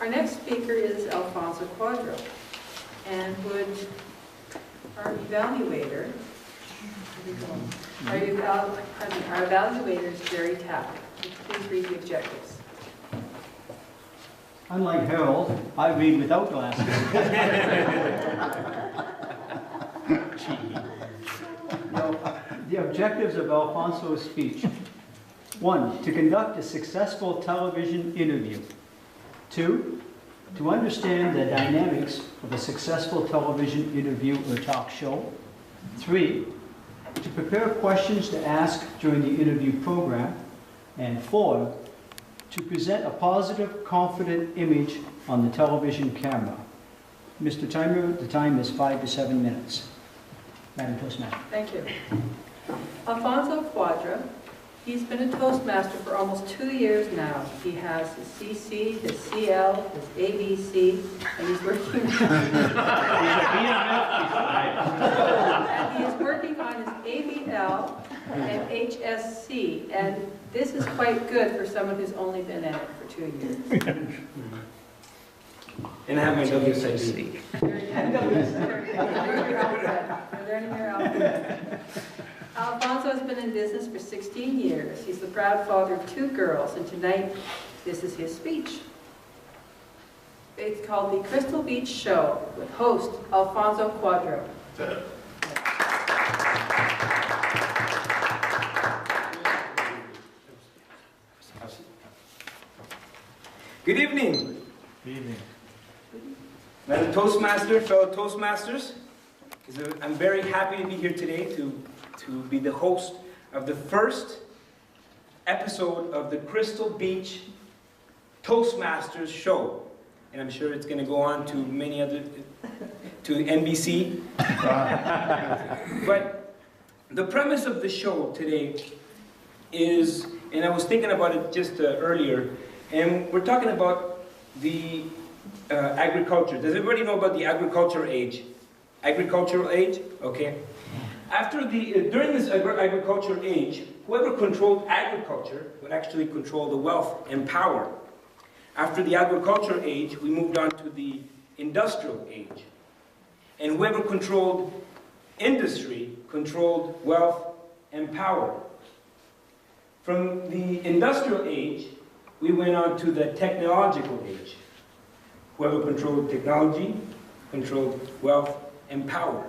Our next speaker is Alfonso Cuadra, and would our evaluator, our evaluator is Jerry Tapp. Please read the objectives. Unlike Harold, I read without glasses. The objectives of Alfonso's speech. 1, to conduct a successful television interview. 2, to understand the dynamics of a successful television interview or talk show. 3, to prepare questions to ask during the interview program. And 4, to present a positive, confident image on the television camera. Mr. Timer, the time is 5 to 7 minutes. Madam Toastmaster. Thank you. Alfonso Cuadra, he's been a Toastmaster for almost 2 years now. He has his CC, his CL, his ABC, and he's working and he is working on his ABL and HSC, and this is quite good for someone who's only been at it for 2 years. And I have my WSIC. Alfonso has been in business for 16 years. He's the proud father of 2 girls, and tonight, this is his speech. It's called The Crystal Beach Show, with host Alfonso Cuadra. Good evening. Good evening. Madam Toastmaster, fellow Toastmasters, I'm very happy to be here today to be the host of the first episode of the Crystal Beach Toastmasters show. And I'm sure it's going to go on to many other, to NBC. But the premise of the show today is, and I was thinking about it just earlier, and we're talking about the agriculture. Does everybody know about the agricultural age? Agricultural age? Okay. During this agricultural age, whoever controlled agriculture would actually control the wealth and power. After the agricultural age, we moved on to the industrial age. And whoever controlled industry controlled wealth and power. From the industrial age, we went on to the technological age. Whoever controlled technology controlled wealth and power.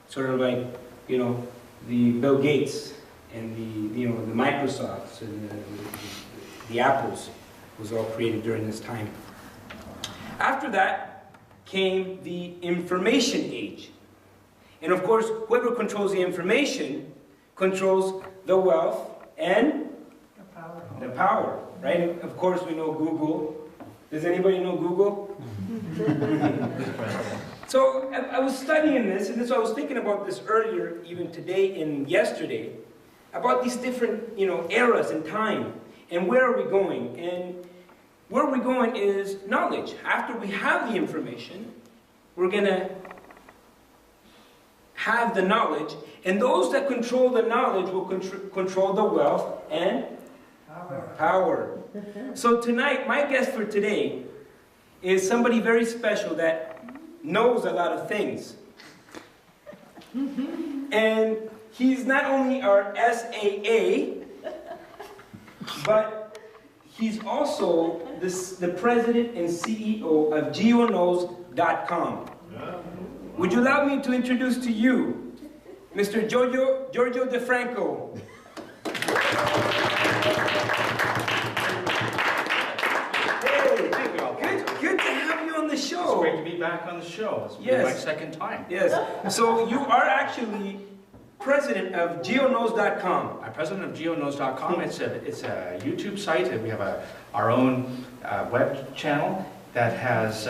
Sort of like, you know, the Bill Gates and the Microsofts and the Apples was all created during this time. After that came the information age. And of course, whoever controls the information controls the wealth and the power, right? And of course, we know Google. Does anybody know Google? So I was studying this, and so I was thinking about this earlier, even today and yesterday, about these different, eras in time, and where are we going? And where we're going is knowledge. After we have the information, we're going to have the knowledge, and those that control the knowledge will control the wealth and power. So tonight, my guest for today is somebody very special that knows a lot of things. And he's not only our SAA, but he's also the president and CEO of GeoKnows.com. Would you allow me to introduce to you Mr. Giorgio DeFranco? Good to have you on the show. It's great to be back on the show. It's my second time. Yes. So you are actually president of GeoKnows.com. I'm president of GeoKnows.com. It's a YouTube site, and we have our own web channel that has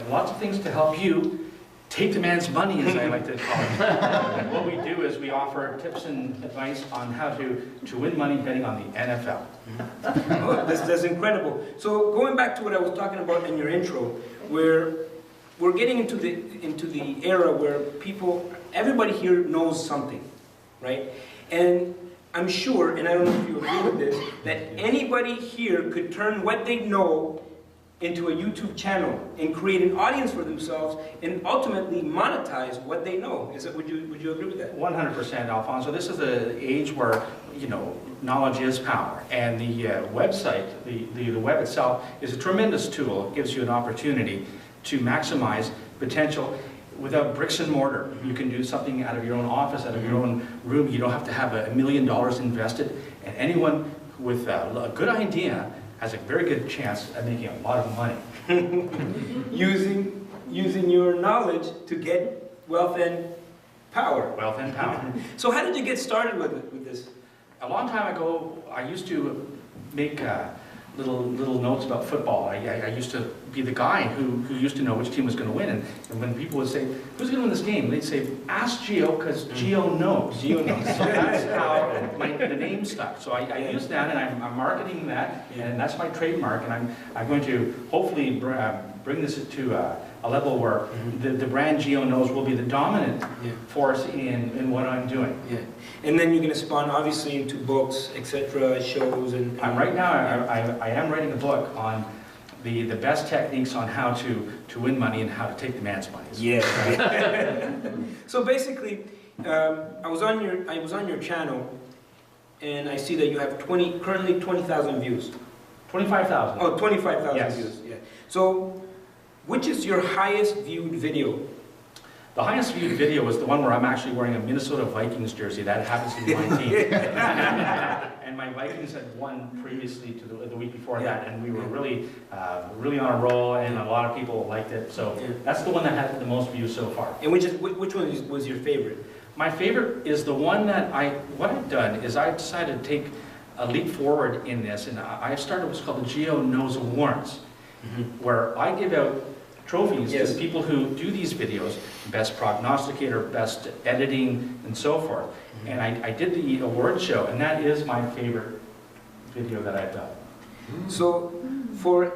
lots of things to help you take the man's money, as I like to call it. And what we do is we offer tips and advice on how to win money betting on the NFL. Oh, that's incredible. So going back to what I was talking about in your intro, where we're getting into the era where everybody here knows something, right? And I'm sure, and I don't know if you agree with this, that anybody here could turn what they know into a YouTube channel and create an audience for themselves and ultimately monetize what they know. Would you agree with that? 100%, Alfonso. This is the age where, you know, knowledge is power. And the website, the web itself is a tremendous tool. It gives you an opportunity to maximize potential without bricks and mortar. You can do something out of your own office, out of your own room. You don't have to have $1 million invested. And anyone with a good idea has a very good chance at making a lot of money. using your knowledge to get wealth and power. Wealth and power. So how did you get started with this? A long time ago, I used to make little notes about football. I used to be the guy who used to know which team was going to win. And when people would say, who's going to win this game? They'd say, ask Gio, because Gio knows. Gio knows. So that's how the name stuck. So I used that, and I'm marketing that, and that's my trademark. And I'm going to hopefully bring this to a level where the brand Gio knows will be the dominant force in what I'm doing. Yeah. And then you're going to spawn obviously into books, etc., shows, and right now I am writing a book on the best techniques on how to win money and how to take the man's money. Yeah. So basically, I was on your channel, and I see that you have currently 20,000 views. 25,000. Oh, 25,000 Yes. views. Yeah. So, which is your highest viewed video? The highest viewed video was the one where I'm actually wearing a Minnesota Vikings jersey. That happens to be my team. And my Vikings had won previously to the week before that, and we were really on a roll, and a lot of people liked it. So that's the one that had the most views so far. And which one was your favorite? My favorite is the one that what I've done is I decided to take a leap forward in this, and I started what's called the Gio Knows Awards, where I give out trophies to the people who do these videos, best prognosticator, best editing, and so forth. And I did the award show, and that is my favorite video that I've done. So, for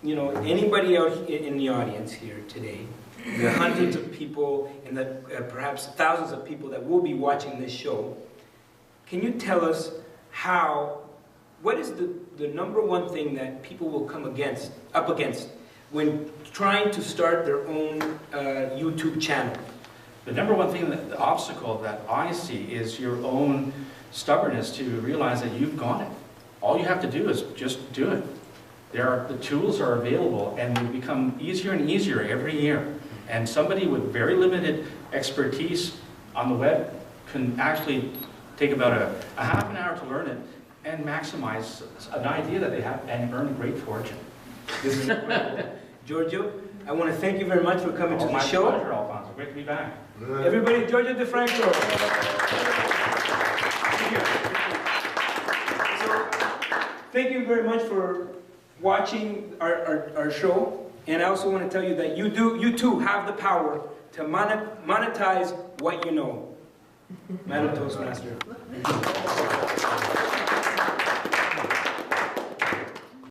anybody out in the audience here today, the hundreds of people and the perhaps thousands of people that will be watching this show, can you tell us what is the number one thing that people will come up against when trying to start their own YouTube channel? The number one thing, the obstacle that I see is your own stubbornness to realize that you've got it. All you have to do is just do it. The tools are available, and they become easier and easier every year. And somebody with very limited expertise on the web can actually take about a half an hour to learn it and maximize an idea that they have and earn a great fortune. This is incredible. Giorgio, I want to thank you very much for coming to the show. My pleasure, Alfonso. Great to be back. Everybody, Giorgio DeFranco. So, thank you very much for watching our show. And I also want to tell you that you too have the power to monetize what you know. Madam Toastmaster.